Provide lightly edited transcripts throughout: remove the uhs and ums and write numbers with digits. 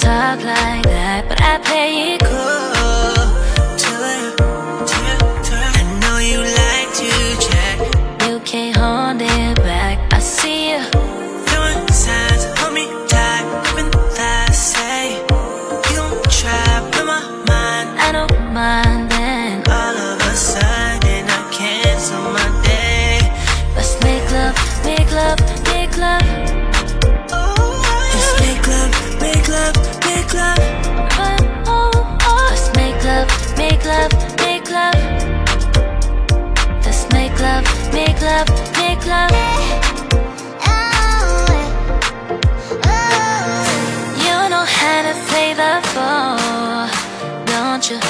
talk like that, but I play it cool. I know you like to check. You can't hold it back. I see you throwing signs, hold me tight, gripping thighs. Say you gon' try, blow my mind. I don't mind then. All of a sudden I cancel my day. Let's make love, make love, make love. Let's make love, make love, make love. Let's make love, make love, make love. Let's make love, make love, make love. You know how to play the ball, don't you?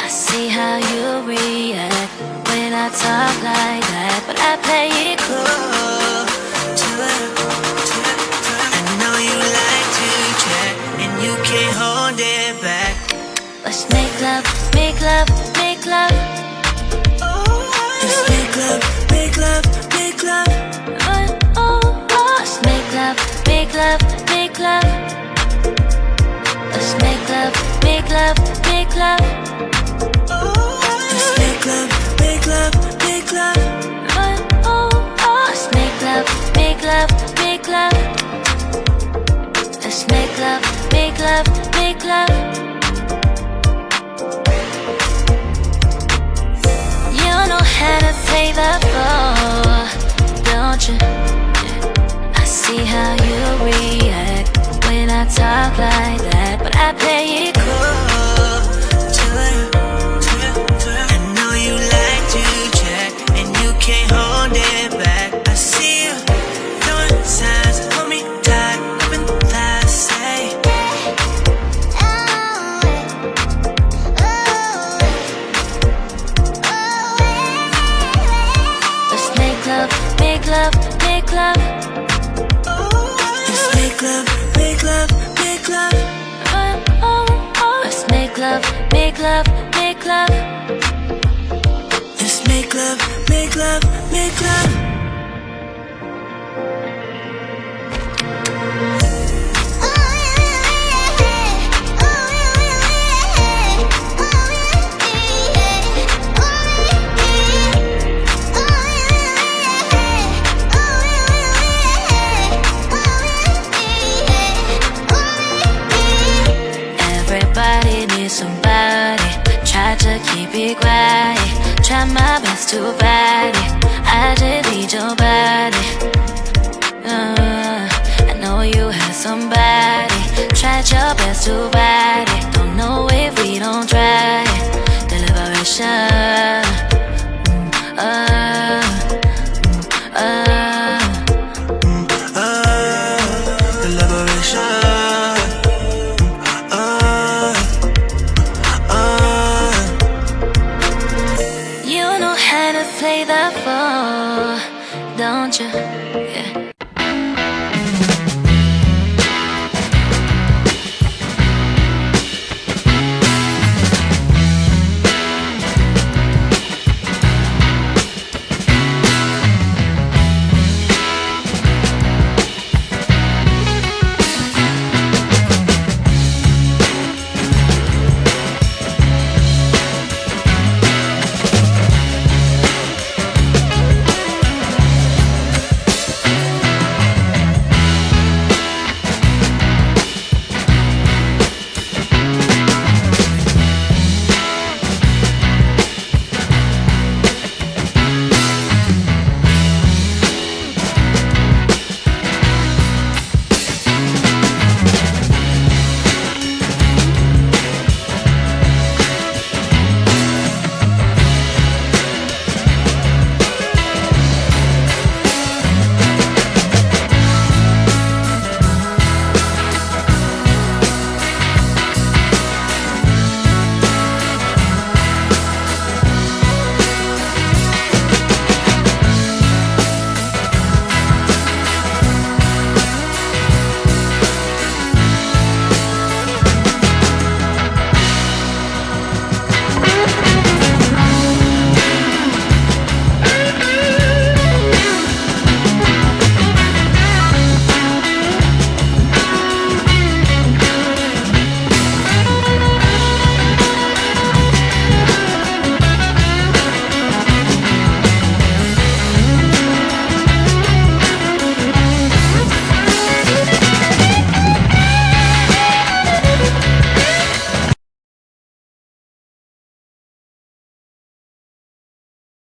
I see how you react when I talk like that, but I play it cool. I know you like to check, and you can't hold it back. Let's make love, make love, make love. Let's make love, make love, make love. Let's make love, make love, make love. Let's make love, make love, make love. Let's make love, make love, make love. Let's make love, make love, make love. Let's make love, make love, make love. You know how to play the ball, don't you? I see how you react when I talk like that, but I play it cool. I know you like to check, and you can't hold it back. I see you throwing signs, hold me tight, gripping thighs. Say let's make love, make love, make love. Let's make love, make love, make love. Let's make love, make love, make love. Let's make love, make love, make love. Everybody needs somebody. Try to keep it quiet. Try my best to fight it. I just need your body. I know you have somebody. Tried your best to fight